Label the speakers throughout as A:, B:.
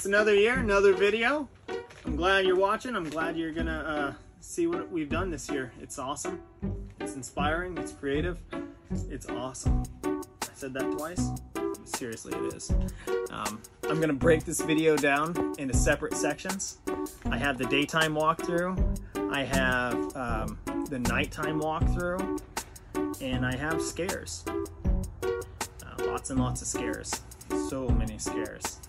A: It's another year, another video. I'm glad you're watching. I'm glad you're gonna see what we've done this year. It's awesome. It's inspiring. It's creative. It's awesome. I said that twice. Seriously, it is. I'm gonna break this video down into separate sections. I have the daytime walkthrough. I have the nighttime walkthrough, and I have scares. Lots and lots of scares. So many scares.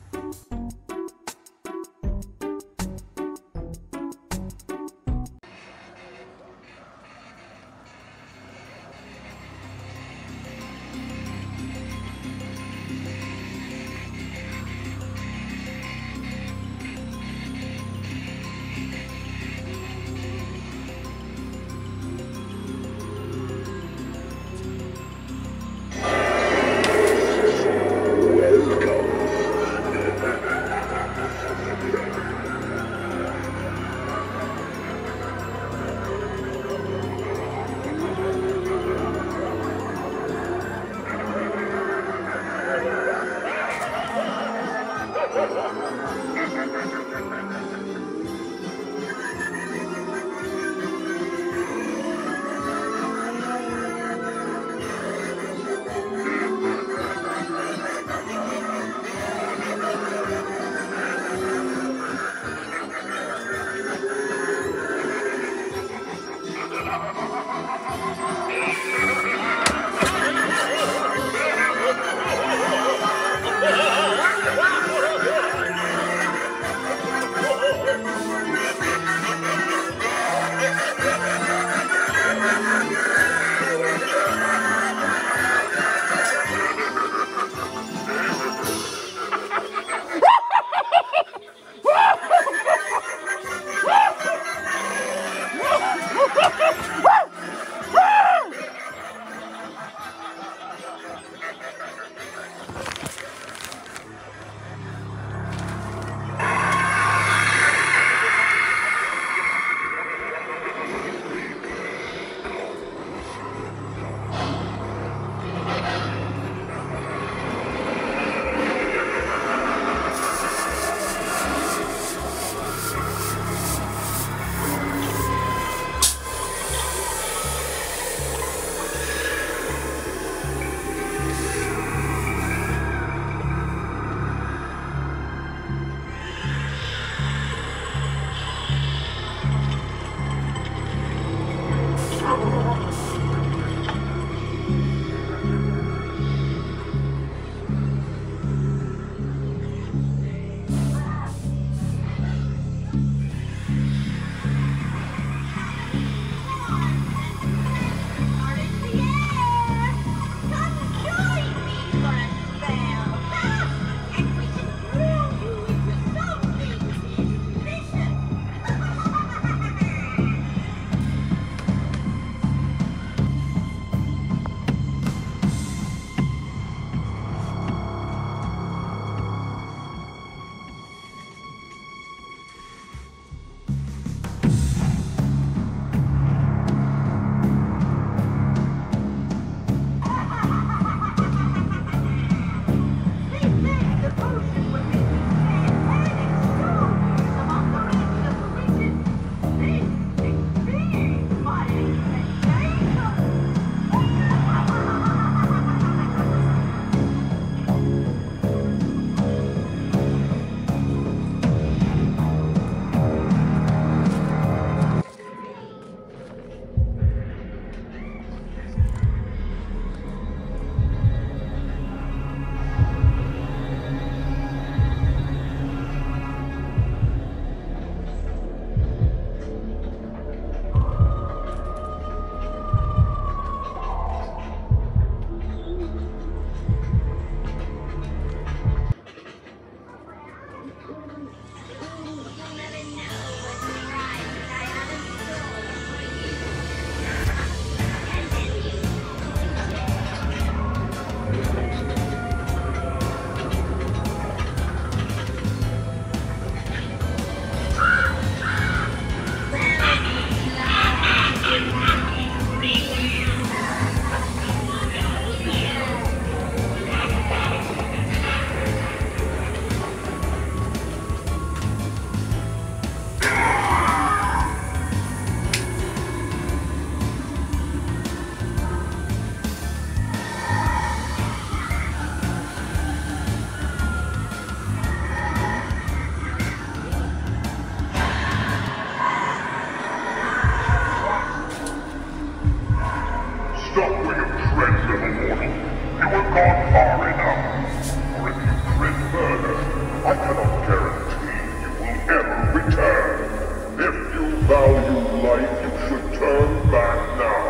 B: like you should turn back now.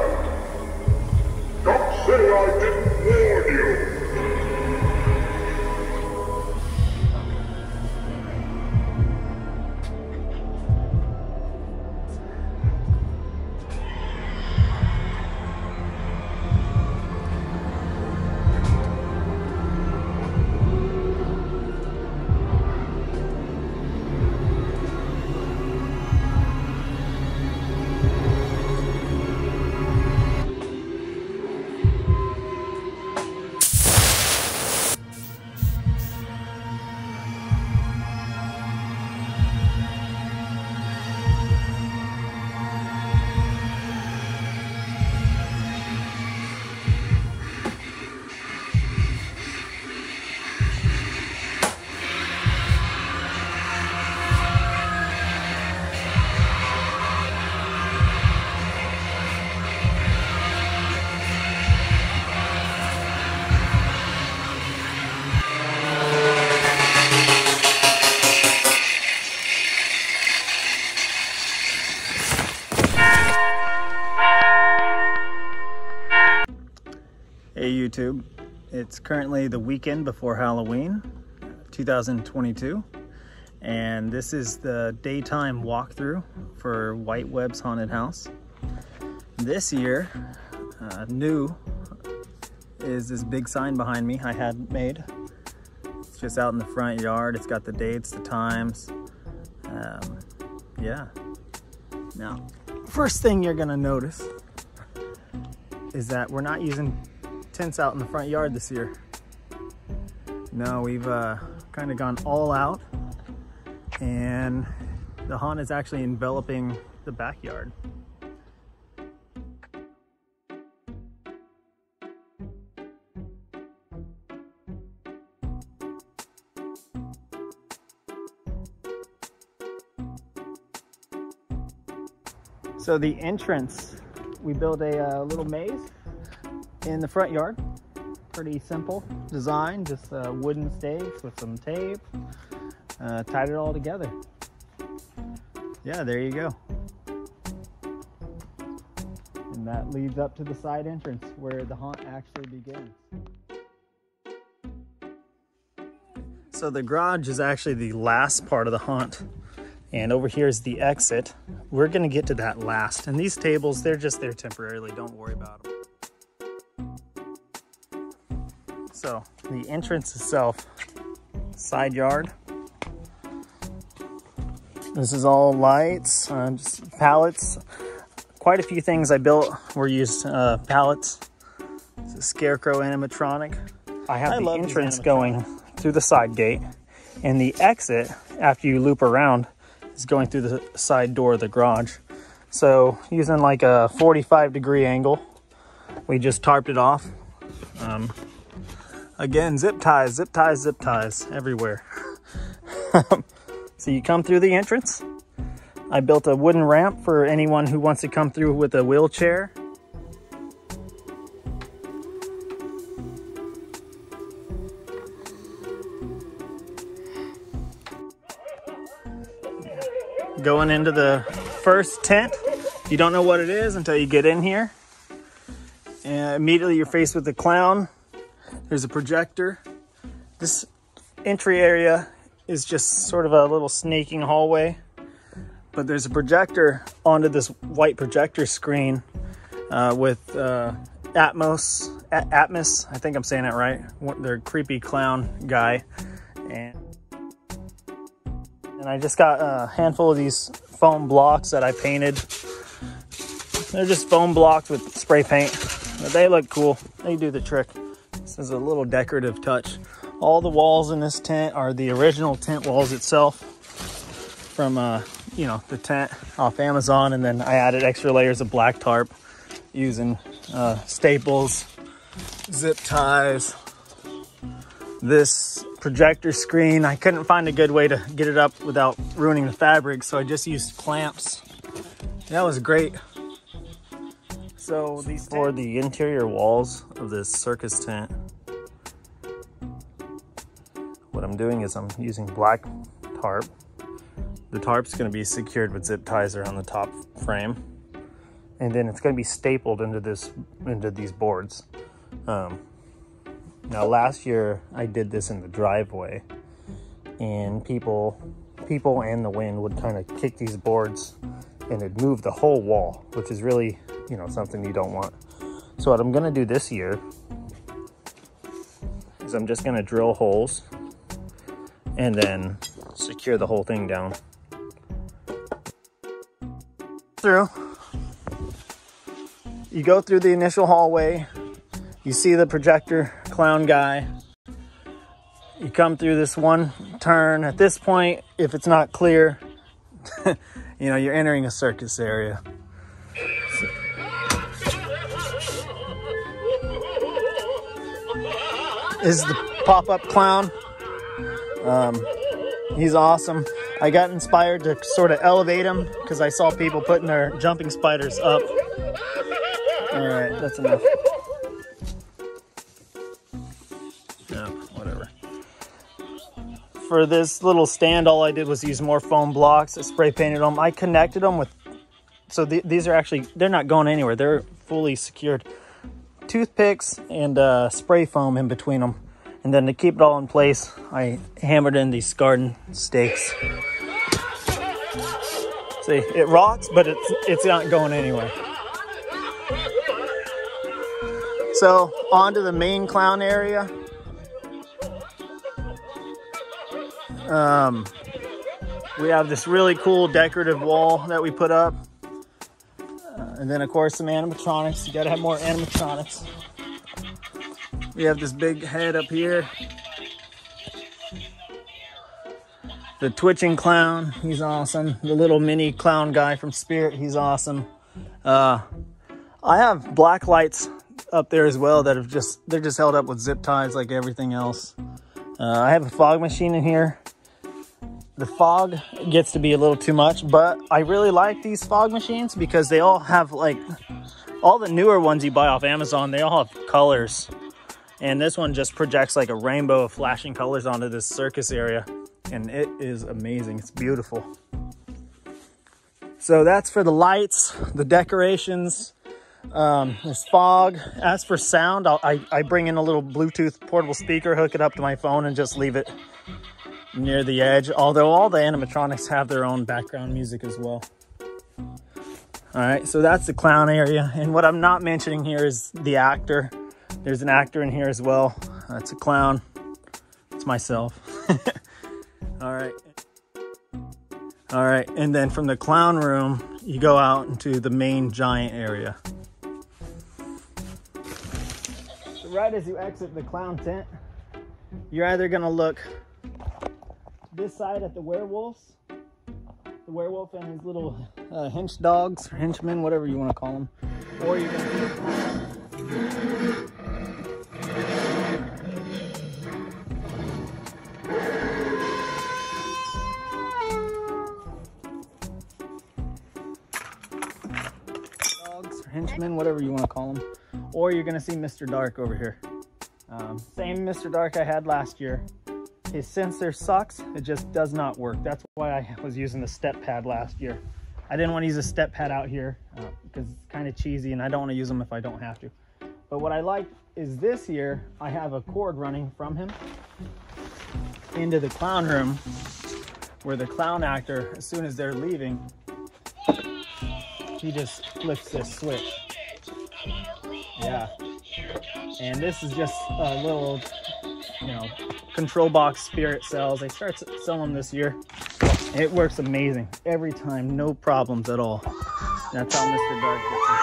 B: Don't say I didn't warn you!
A: Hey YouTube, it's currently the weekend before Halloween 2022, and this is the daytime walkthrough for White Webb's Haunted House. This year, new is this big sign behind me I had made. It's just out in the front yard. It's got the dates, the times. Yeah. Now, first thing you're gonna notice is that we're not using tents out in the front yard this year. No, we've kind of gone all out, and the haunt is actually enveloping the backyard. So the entrance, we built a little maze in the front yard. Pretty simple design, just a wooden stakes with some tape. Tied it all together. Yeah, there you go. And that leads up to the side entrance where the haunt actually begins. So the garage is actually the last part of the haunt. And over here is the exit. We're gonna get to that last. And these tables, they're just there temporarily. Don't worry about them. So the entrance itself, side yard. This is all lights, just pallets. Quite a few things I built were used pallets. It's a scarecrow animatronic. I have the entrance going through the side gate, and the exit, after you loop around, is going through the side door of the garage. So using like a 45-degree angle, we just tarped it off. Again, zip ties everywhere. So you come through the entrance. I built a wooden ramp for anyone who wants to come through with a wheelchair. Going into the first tent. You don't know what it is until you get in here. And immediately you're faced with the clown. There's a projector. This entry area is just sort of a little snaking hallway, but there's a projector onto this white projector screen with Atmos, I think I'm saying that right. Their creepy clown guy. And I just got a handful of these foam blocks that I painted. They're just foam blocks with spray paint, but they look cool. They do the trick. This is a little decorative touch. All the walls in this tent are the original tent walls itself from, you know, the tent off Amazon. And then I added extra layers of black tarp using staples, zip ties. This projector screen, I couldn't find a good way to get it up without ruining the fabric, so I just used clamps. That was great. So these for the interior walls of this circus tent, what I'm doing is I'm using black tarp. The tarp's going to be secured with zip ties around the top frame, and then it's going to be stapled into these boards. Now last year I did this in the driveway, and people and the wind would kind of kick these boards and it'd move the whole wall, which is really, you know, something you don't want. So what I'm going to do this year is I'm just going to drill holes and then secure the whole thing down. You go through the initial hallway, you see the projector clown guy, you come through this one turn. At this point, if it's not clear, you know, you're entering a circus area. This is the pop-up clown. He's awesome. I got inspired to sort of elevate him because I saw people putting their jumping spiders up. All right, that's enough. Yeah, whatever. For this little stand, all I did was use more foam blocks. I spray painted them. I connected them with, so these are actually, they're not going anywhere. They're fully secured. Toothpicks and spray foam in between them. And then to keep it all in place, I hammered in these garden stakes. See, it rocks, but it's not going anywhere. So, onto the main clown area. We have this really cool decorative wall that we put up. And then, of course, some animatronics. You gotta have more animatronics. We have this big head up here. The twitching clown, he's awesome. The little mini clown guy from Spirit, he's awesome. I have black lights up there as well that they're just held up with zip ties like everything else. I have a fog machine in here. The fog gets to be a little too much, but I really like these fog machines because they all have, like, all the newer ones you buy off Amazon, they all have colors. And this one just projects like a rainbow of flashing colors onto this circus area. And it is amazing. It's beautiful. So that's for the lights, the decorations, this fog. As for sound, I bring in a little Bluetooth portable speaker, hook it up to my phone, and just leave it near the edge. Although all the animatronics have their own background music as well. All right, so that's the clown area. And what I'm not mentioning here is the actor. There's an actor in here as well. That's a clown. It's myself. All right, and then from the clown room, you go out into the main giant area. So right as you exit the clown tent, you're either gonna look this side at the werewolves, the werewolf and his little hench dogs, or henchmen, whatever you want to call them, or you're gonna henchmen, whatever you want to call them, or you're gonna see Mr. Dark over here. Same Mr. Dark I had last year. His sensor sucks. It just does not work. That's why I was using the step pad last year. I didn't want to use a step pad out here because it's kind of cheesy and I don't want to use them if I don't have to. But what I like is this year I have a cord running from him into the clown room where the clown actor, as soon as they're leaving, he just flips this switch. Yeah. And this is just a little, you know, control box Spirit cells. They start selling them this year. It works amazing every time, no problems at all. That's how Mr. Dark gets it.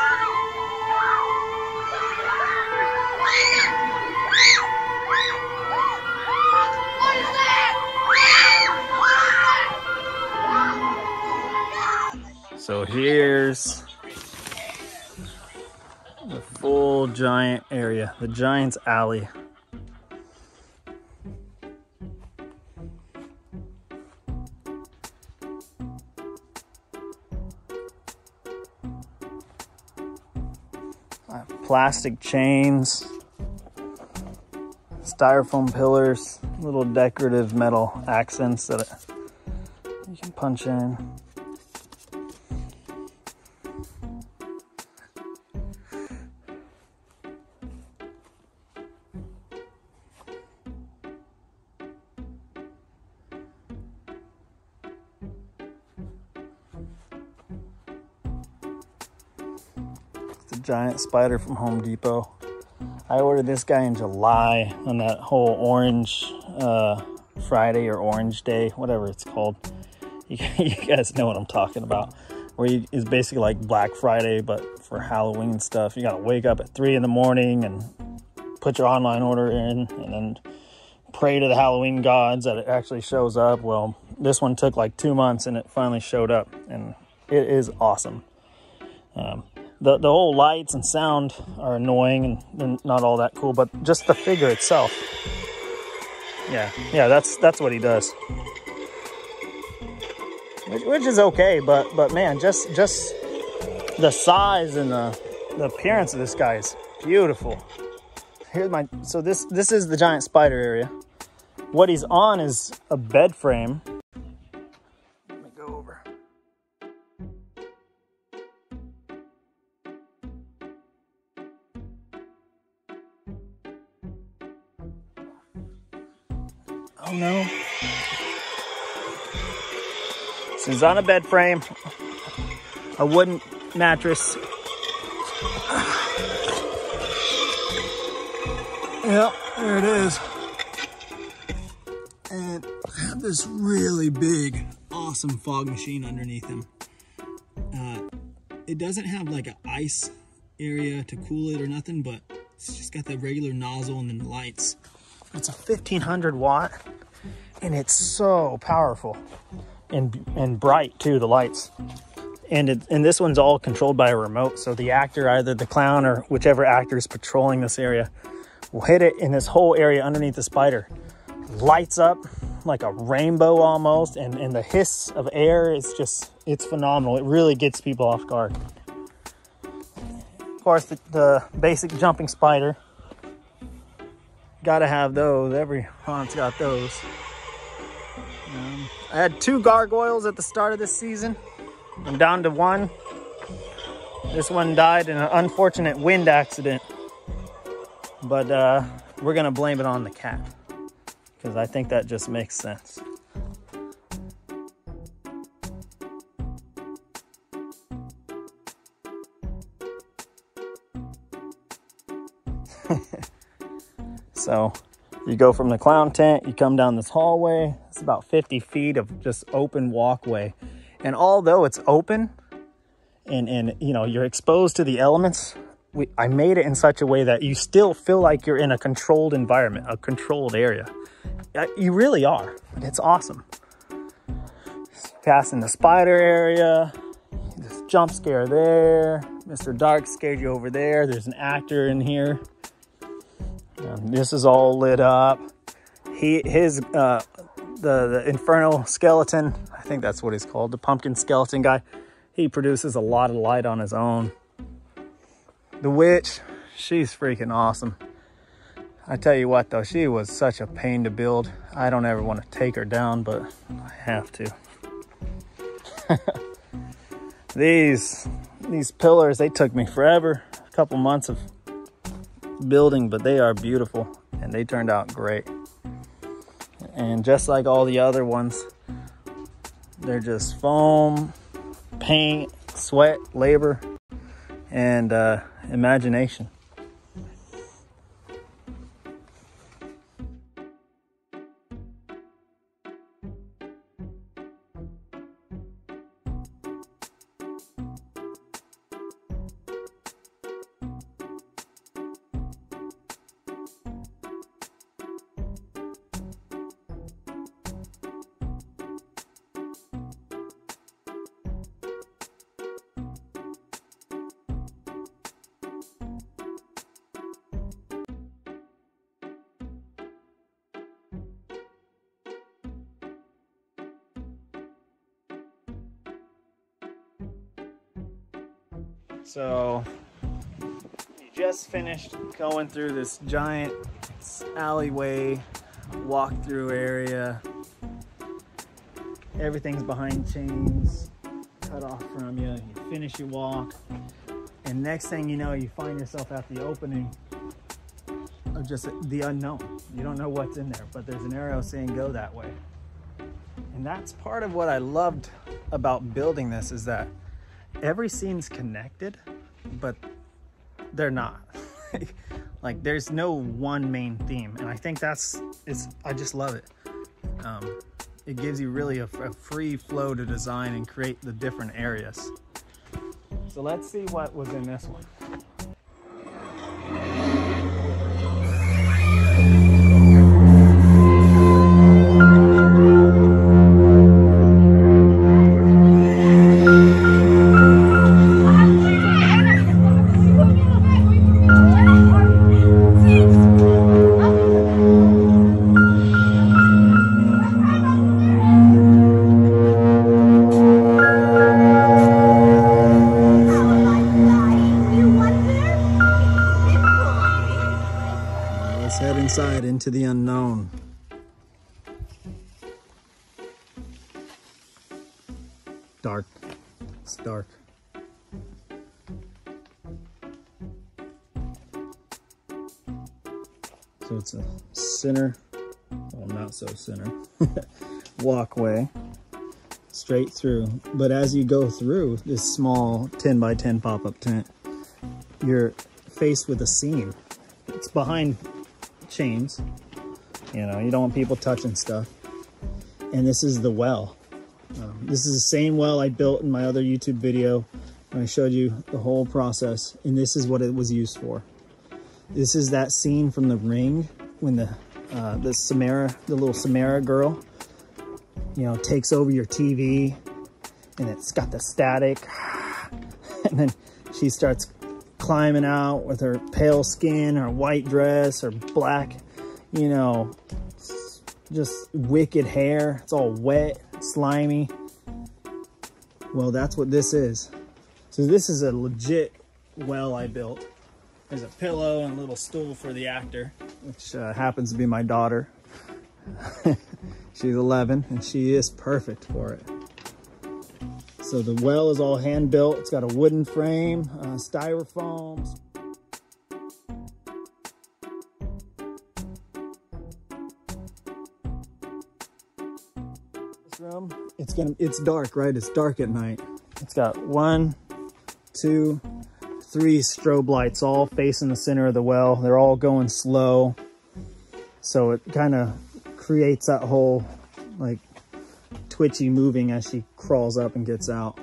A: So here's the full giant area, the Giant's Alley. Plastic chains, styrofoam pillars, little decorative metal accents that you can punch in. It's a giant spider from Home Depot. I ordered this guy in July on that whole orange Friday or Orange Day, whatever it's called. You guys know what I'm talking about. Where it's basically like Black Friday, but for Halloween stuff. You gotta wake up at 3 in the morning and put your online order in and then pray to the Halloween gods that it actually shows up. Well, this one took like 2 months and it finally showed up, and it is awesome. The whole lights and sound are annoying and not all that cool, but just the figure itself. Yeah, that's what he does. Which is okay, but man, just the size and the appearance of this guy is beautiful. So this is the giant spider area. What he's on is a bed frame. Let me go over. Oh no. So he's on a bed frame, a wooden mattress. Yep, there it is. And I have this really big, awesome fog machine underneath him. It doesn't have like an ice area to cool it or nothing, but it's just got the regular nozzle and then the lights. It's a 1500 watt, and it's so powerful and bright too, the lights. And this one's all controlled by a remote, so the actor, either the clown or whichever actor is patrolling this area, will hit it in this whole area underneath the spider. Lights up like a rainbow almost, and the hiss of air is just, it's phenomenal. It really gets people off guard. Of course, the basic jumping spider. Gotta have those. Every haunt's got those. I had 2 gargoyles at the start of this season. I'm down to 1. This one died in an unfortunate wind accident. But we're gonna blame it on the cat, because I think that just makes sense. So you go from the clown tent, you come down this hallway. It's about 50 feet of just open walkway. And although it's open and you know, you're exposed to the elements, I made it in such a way that you still feel like you're in a controlled environment, a controlled area. You really are. It's awesome. Passing the spider area, this jump scare there. Mr. Dark scared you over there. There's an actor in here. This is all lit up. The Inferno skeleton, I think that's what he's called, the pumpkin skeleton guy. He produces a lot of light on his own. The witch, she's freaking awesome. I tell you what though, she was such a pain to build. I don't ever want to take her down, but I have to. These pillars, they took me forever, a couple months of building, but they are beautiful and they turned out great. And just like all the other ones, they're just foam, paint, sweat, labor, and imagination. So you just finished going through this giant alleyway walk-through area, Everything's behind chains, cut off from you. You finish your walk, and next thing you know, you find yourself at the opening of just the unknown. You don't know what's in there, but there's an arrow saying go that way. And that's part of what I loved about building this, is that every scene's connected, but they're not. Like there's no one main theme, and I think I just love it. It gives you really a free flow to design and create the different areas. So let's see what was in this one. Head inside into the unknown. Dark. It's dark. So it's a center, well, not so center, walkway straight through. But as you go through this small 10 by 10 pop-up tent, you're faced with a scene. It's behind chains, you know, you don't want people touching stuff. And this is the well. This is the same well I built in my other YouTube video when I showed you the whole process, and this is what it was used for. This is that scene from The Ring when the little Samara girl, you know, takes over your TV, and it's got the static, and then she starts climbing out with her pale skin, her white dress, her black, you know, just wicked hair. It's all wet, slimy. Well, that's what this is. So this is a legit well I built. There's a pillow and a little stool for the actor, which happens to be my daughter. She's 11 and she is perfect for it. So the well is all hand built. It's got a wooden frame, styrofoam. This room, it's dark, right? It's dark at night. It's got 1, 2, 3 strobe lights all facing the center of the well. They're all going slow. So it kind of creates that whole like twitchy moving as she crawls up and gets out.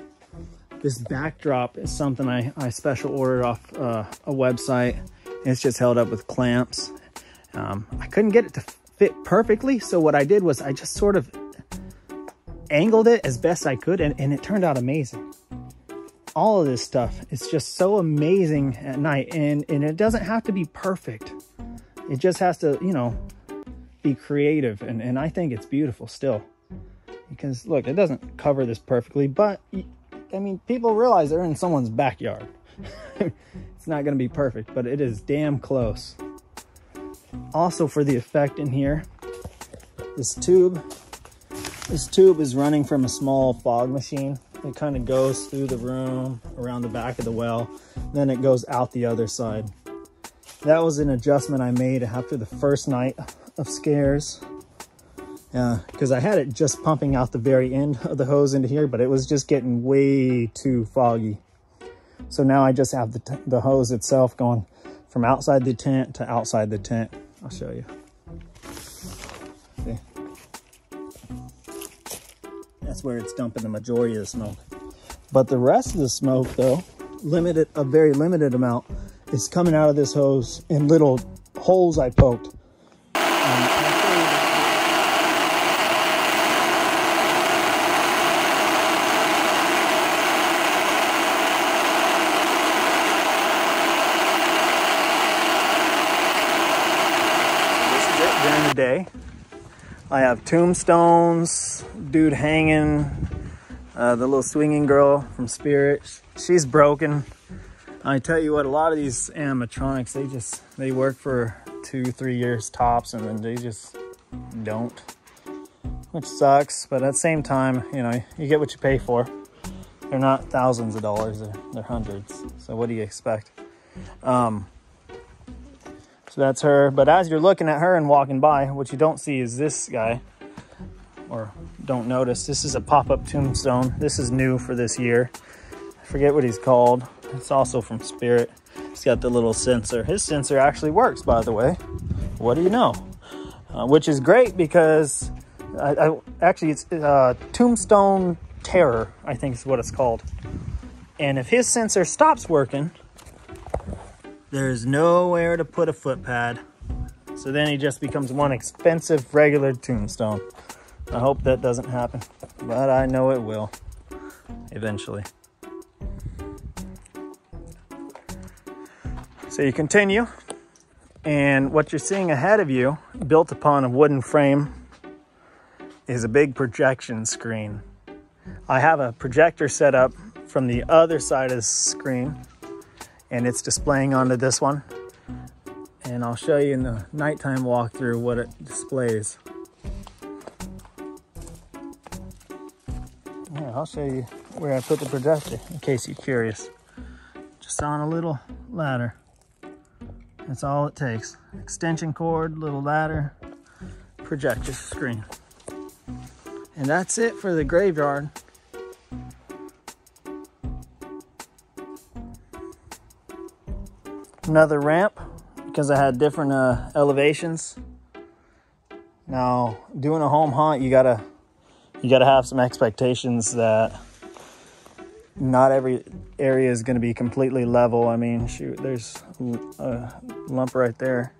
A: This backdrop is something I special ordered off a website. It's just held up with clamps. I couldn't get it to fit perfectly, so what I did was I just sort of angled it as best I could, and it turned out amazing. All of this stuff, it's just so amazing at night, and it doesn't have to be perfect. It just has to, you know, be creative, and I think it's beautiful still. Because look, it doesn't cover this perfectly, but I mean, people realize they're in someone's backyard. It's not going to be perfect, but it is damn close. Also, for the effect in here, this tube is running from a small fog machine. It kind of goes through the room, around the back of the well, then it goes out the other side. That was an adjustment I made after the first night of scares. Because I had it just pumping out the very end of the hose into here, but it was just getting way too foggy. So now I just have the hose itself going from outside the tent to outside the tent. I'll show you. See? That's where it's dumping the majority of the smoke. But the rest of the smoke, though, a very limited amount, is coming out of this hose in little holes I poked. During the day, I have tombstones, dude hanging, the little swinging girl from Spirit. She's broken. I tell you what, a lot of these animatronics, they work for 2-3 years tops, and then they just don't. which sucks, but at the same time, you know, you get what you pay for. They're not thousands of dollars, they're hundreds. So what do you expect? So that's her. But as you're looking at her and walking by, what you don't see is this guy, or don't notice. This is a pop-up tombstone. This is new for this year. I forget what he's called. It's also from Spirit. He's got the little sensor. His sensor actually works, by the way. What do you know? Which is great because actually it's Tombstone Terror, I think is what it's called. And if his sensor stops working, there's nowhere to put a foot pad. So then he just becomes one expensive regular tombstone. I hope that doesn't happen, but I know it will eventually. So you continue, and what you're seeing ahead of you, built upon a wooden frame, is a big projection screen. I have a projector set up from the other side of the screen, and it's displaying onto this one. And I'll show you in the nighttime walkthrough what it displays. Yeah, I'll show you where I put the projector in case you're curious. Just on a little ladder. That's all it takes. Extension cord, little ladder, projector screen. And that's it for the graveyard. Another ramp, because I had different elevations. Now, doing a home haunt, you gotta have some expectations that not every area is gonna be completely level. I mean, shoot, there's a lump right there.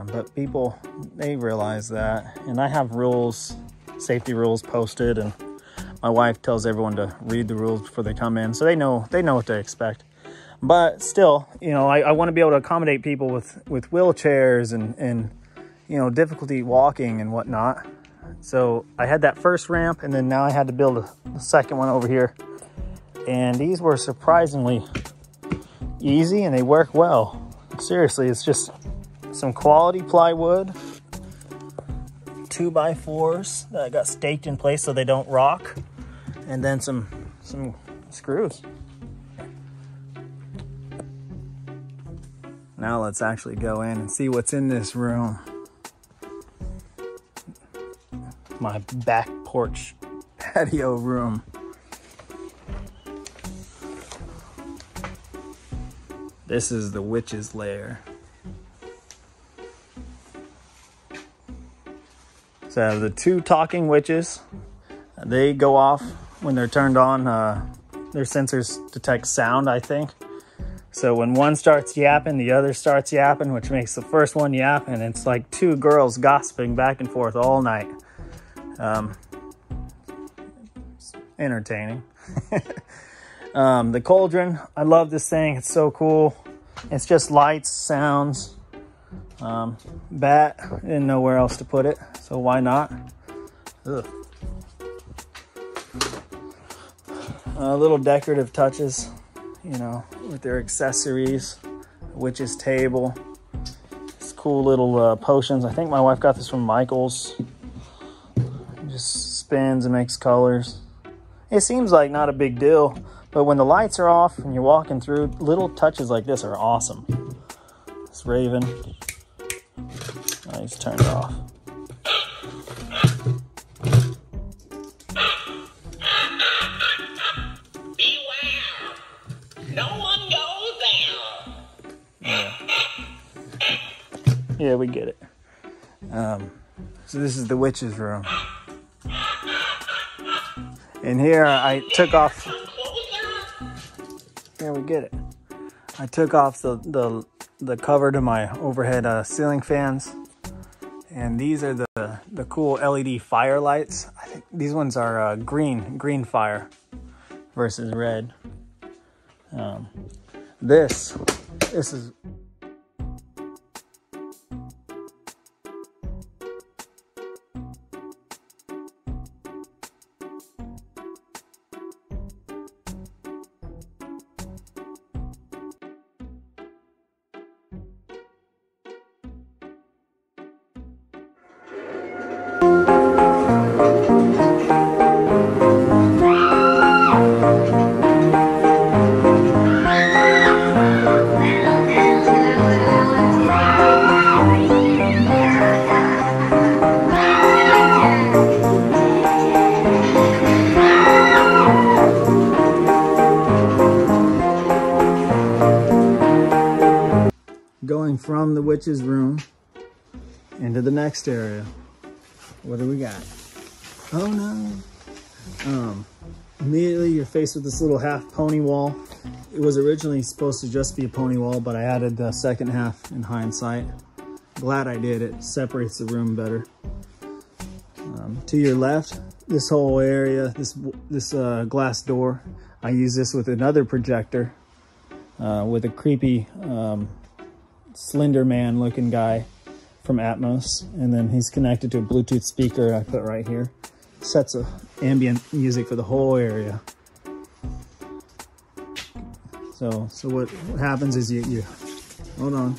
A: But people, they realize that. And I have rules, safety rules posted, and my wife tells everyone to read the rules before they come in, so they know what to expect. But still, you know, I want to be able to accommodate people with wheelchairs and you know, difficulty walking and whatnot. So I had that first ramp, and then now I had to build a second one over here. And these were surprisingly easy, and they work well. Seriously, it's just some quality plywood, 2x4s that got staked in place so they don't rock, and then some screws. Now let's actually go in and see what's in this room. My back porch patio room. This is the witch's lair. So the two talking witches, they go off when they're turned on. Their sensors detect sound, I think. So when one starts yapping, the other starts yapping, which makes the first one yap, and it's like two girls gossiping back and forth all night. It's entertaining. The cauldron, I love this thing. It's so cool. It's just lights, sounds. Bat, didn't know where else to put it, so why not? Ugh. Little decorative touches, you know, with their accessories. Witch's table. It's cool little potions. I think my wife got this from Michael's. It just spins and makes colors. It seems like not a big deal, but when the lights are off and you're walking through, little touches like this are awesome. This raven. Let's turn it off.
C: Beware! No one goes there.
A: Yeah, we get it. So this is the witch's room. And here I took off. Here we get it. I took off the cover to my overhead ceiling fans. And these are the cool LED fire lights. I think these ones are green fire versus red. This is going from the witch's room into the next area. What do we got? Oh no. Immediately you're faced with this little half pony wall. It was originally supposed to just be a pony wall, but I added the second half in hindsight. Glad I did. It separates the room better. To your left, this whole area, this glass door, I use this with another projector with a creepy Slender Man looking guy from Atmos, and then he's connected to a Bluetooth speaker I put right here. Sets of ambient music for the whole area. So what happens is you hold on.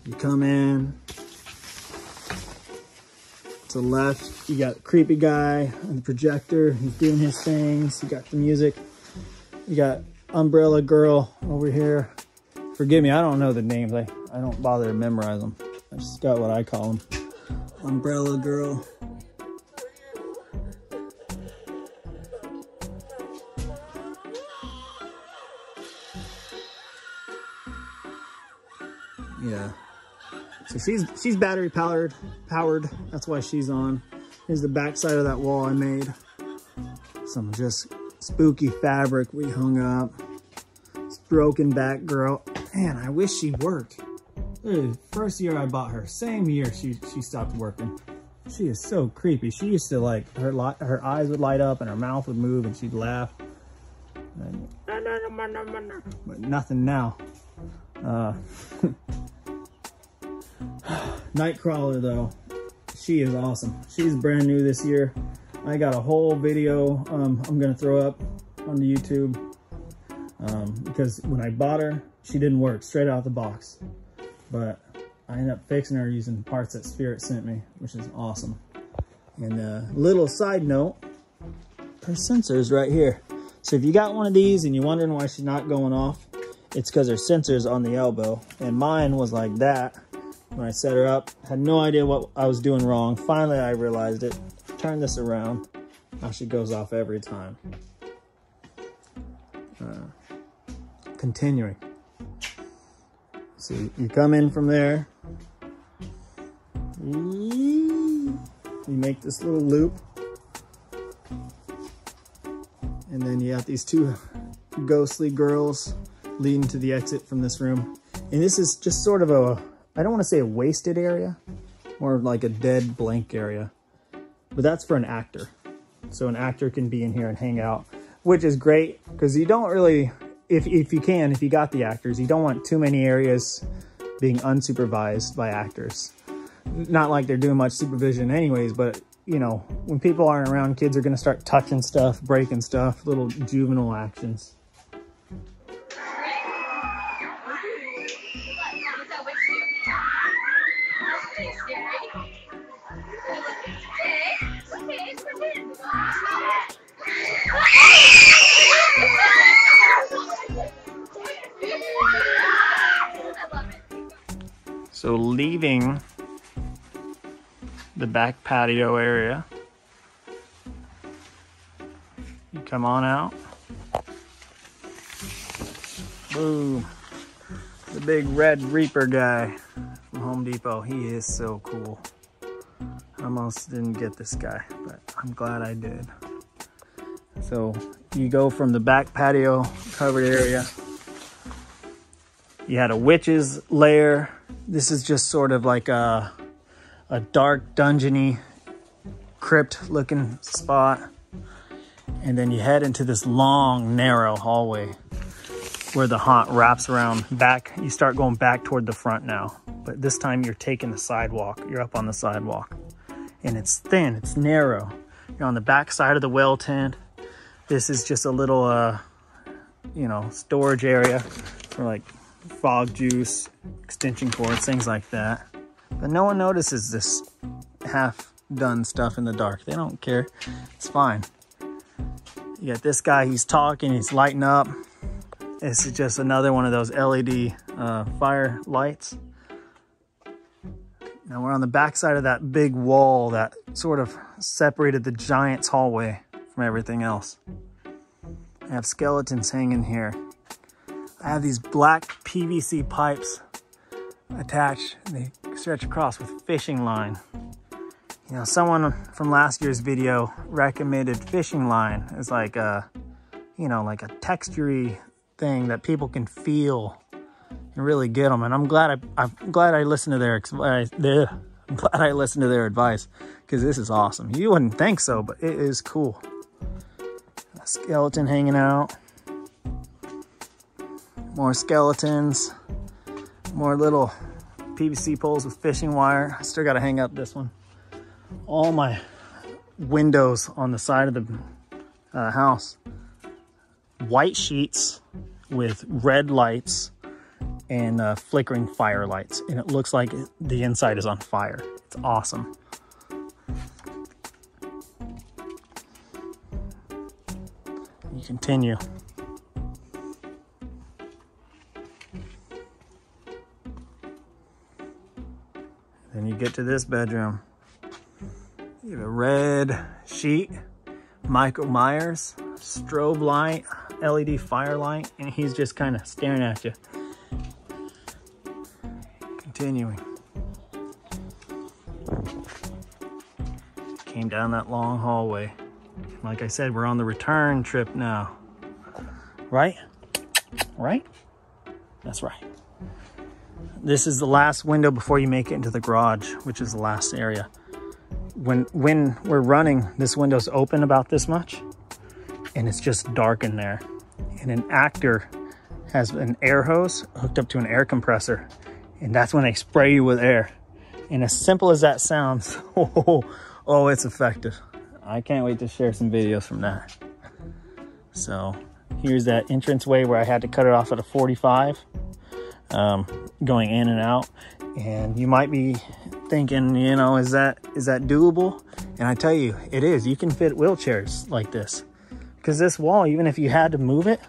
A: You come in to the left, you got creepy guy on the projector, he's doing his things. You got the music. You got Umbrella Girl over here. Forgive me, I don't know the names. I don't bother to memorize them. I just got what I call them. Umbrella Girl. Yeah. So she's battery powered. That's why she's on. Here's the back side of that wall I made. Some just spooky fabric we hung up. This broken back girl. Man, I wish she worked. The first year I bought her, same year she stopped working. She is so creepy. She used to like, her eyes would light up and her mouth would move and she'd laugh. And, but nothing now. Nightcrawler though, she is awesome. She's brand new this year. I got a whole video I'm gonna throw up on the YouTube because when I bought her, she didn't work straight out the box. But I ended up fixing her using parts that Spirit sent me, which is awesome. And little side note, her sensor's right here. So if you got one of these and you're wondering why she's not going off, it's because her sensor's on the elbow. And mine was like that when I set her up. Had no idea what I was doing wrong. Finally, I realized it. Turned this around. Now she goes off every time. Continuing. So you come in from there. You make this little loop. And then you got these two ghostly girls leading to the exit from this room. And this is just sort of a, I don't want to say a wasted area, more like a dead blank area. But that's for an actor. So an actor can be in here and hang out, which is great because you don't really, if you got the actors, you don't want too many areas being unsupervised by actors. Not like they're doing much supervision anyways, but you know, when people aren't around, kids are going to start touching stuff, breaking stuff, little juvenile actions. So leaving the back patio area, you come on out. Boom. The big Red Reaper guy from Home Depot. He is so cool. I almost didn't get this guy, but I'm glad I did. So you go from the back patio covered area. You had a witch's lair. This is just sort of like a dark dungeony crypt looking spot. And then you head into this long narrow hallway where the haunt wraps around back. You start going back toward the front now, but this time you're taking the sidewalk. You're up on the sidewalk and it's thin, it's narrow. You're on the back side of the well tent. This is just a little, you know, storage area for like fog juice, extension cords, things like that. But no one notices this half done stuff in the dark. They don't care. It's fine. You got this guy, he's talking, he's lighting up. This is just another one of those LED fire lights. Now we're on the back side of that big wall that sort of separated the giant's hallway from everything else. I have skeletons hanging here. I have these black PVC pipes attached. They stretch across with fishing line. You know, someone from last year's video recommended fishing line as like a, you know, like a textury thing that people can feel and really get them. And I'm glad I listened to their I'm glad I listened to their advice, because this is awesome. You wouldn't think so, but it is cool. A skeleton hanging out. More skeletons. More little PVC poles with fishing wire. I still got to hang up this one. All my windows on the side of the house. White sheets with red lights and flickering fire lights. And it looks like the inside is on fire. It's awesome. You continue. Then you get to this bedroom. You have a red sheet, Michael Myers, strobe light, LED firelight, and he's just kind of staring at you. Continuing. Came down that long hallway. Like I said, we're on the return trip now. Right? Right? That's right. This is the last window before you make it into the garage, which is the last area. When we're running, this window's open about this much, and it's just dark in there. And an actor has an air hose hooked up to an air compressor, and that's when they spray you with air. And as simple as that sounds, oh, it's effective. I can't wait to share some videos from that. So here's that entranceway where I had to cut it off at a 45. Going in and out, and you might be thinking, you know, is that doable? And I tell you, it is. You can fit wheelchairs like this, because this wall, even if you had to move it,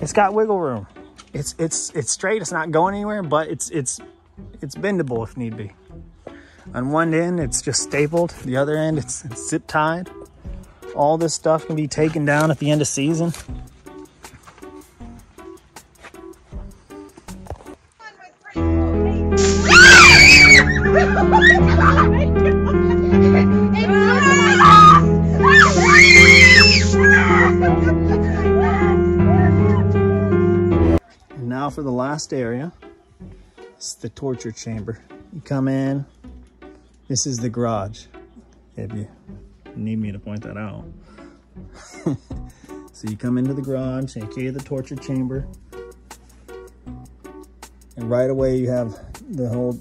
A: it's got wiggle room. It's straight. It's not going anywhere, but it's bendable if need be. On one end, it's just stapled. The other end, it's zip tied. All this stuff can be taken down at the end of season. And now for the last area. It's the torture chamber. You come in. This is the garage, if you need me to point that out. So you come into the garage, aka the torture chamber. And right away you have the whole,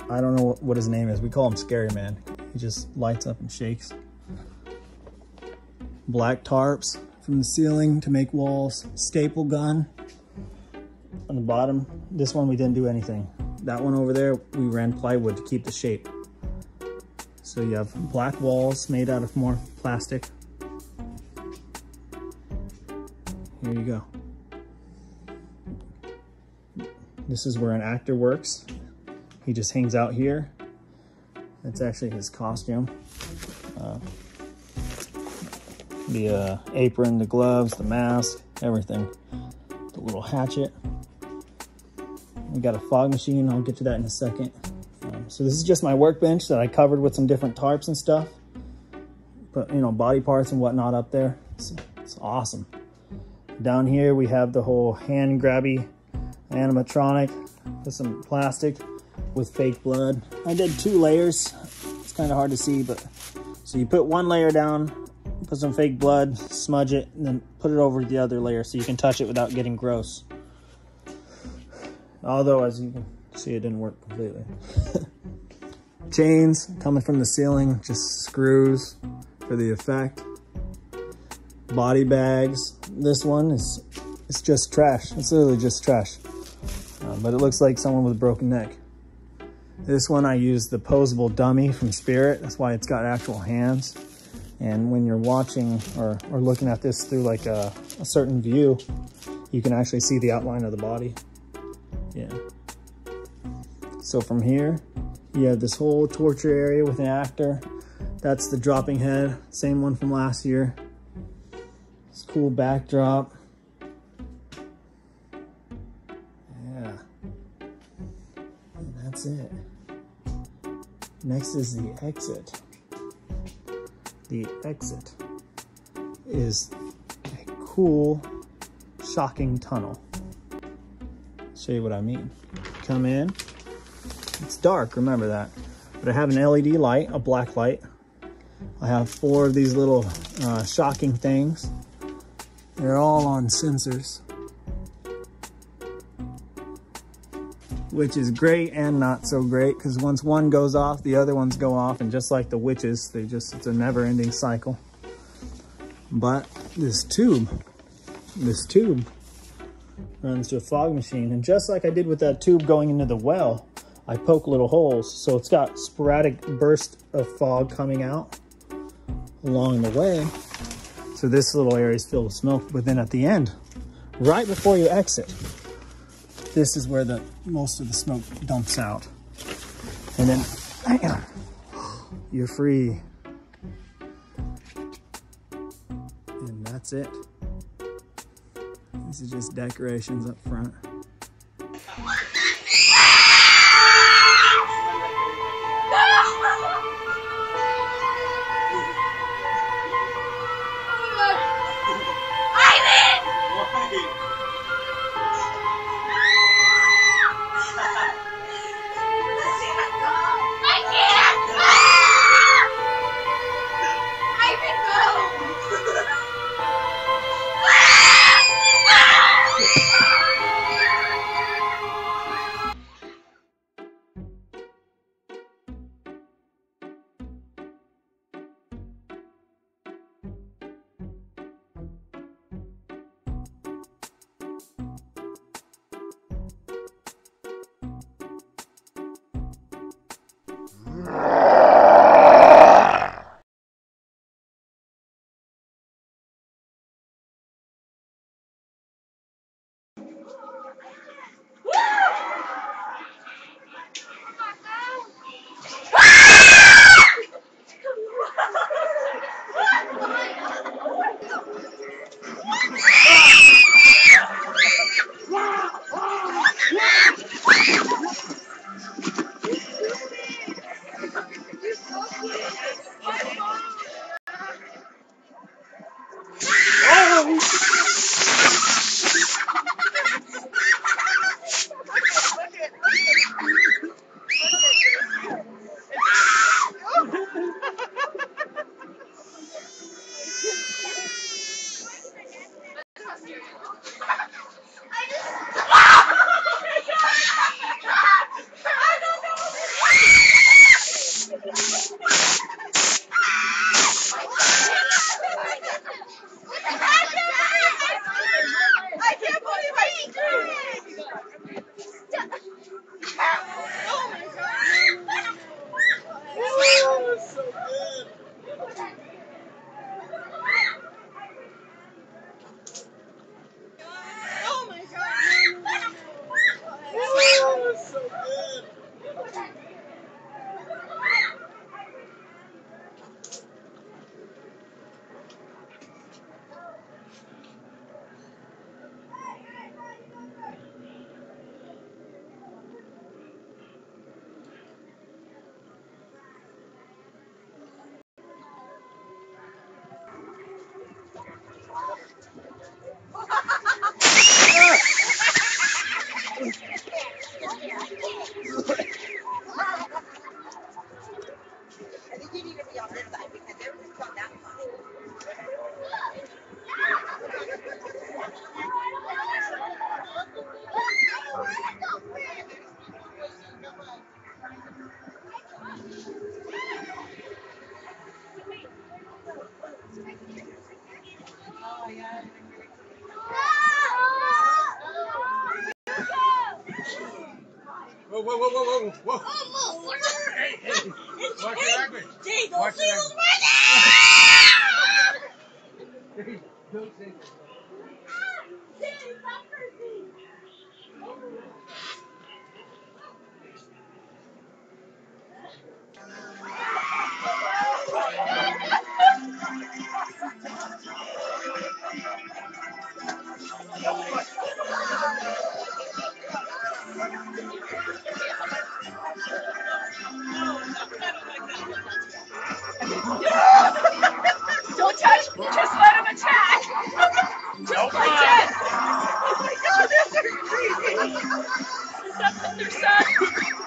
A: I don't know what his name is. We call him Scary Man. He just lights up and shakes. Black tarps from the ceiling to make walls. Staple gun on the bottom. This one we didn't do anything. That one over there, we ran plywood to keep the shape. So you have black walls made out of more plastic. Here you go. This is where an actor works. He just hangs out here. That's actually his costume. The apron, the gloves, the mask, everything. The little hatchet. We got a fog machine. I'll get to that in a second. So this is just my workbench that I covered with some different tarps and stuff. Put, you know, body parts and whatnot up there. It's awesome. Down here we have the whole hand grabby animatronic with some plastic with fake blood. I did 2 layers. It's kind of hard to see, but so you put one layer down, put some fake blood, smudge it, and then put it over the other layer so you can touch it without getting gross. Although, as you can see, it didn't work completely. Chains coming from the ceiling, just screws for the effect. Body bags. This one is, it's just trash. It's literally just trash. But it looks like someone with a broken neck. This one I used the posable dummy from Spirit. That's why it's got actual hands. And when you're watching or looking at this through like a certain view, you can actually see the outline of the body. Yeah. So from here, you have this whole torture area with an actor. That's the dropping head, same one from last year. It's cool backdrop. Yeah. that's it. Next is the exit. The exit is a cool, shocking tunnel. I'll show you what I mean. Come in. It's dark, remember that. But I have an LED light, a black light. I have 4 of these little shocking things. They're all on sensors, which is great and not so great, because once one goes off, the other ones go off, and just like the witches, it's a never-ending cycle. But this tube runs to a fog machine, and just like I did with that tube going into the well, I poke little holes, so it's got sporadic bursts of fog coming out along the way. So this little area is filled with smoke, but then at the end, right before you exit, this is where most of the smoke dumps out. And then, bam, you're free. And that's it. This is just decorations up front.
D: Whoa, whoa, whoa, whoa, whoa, whoa. Hey, hey. Watch your language. Watch your language. Don't say that.
E: Is that their son?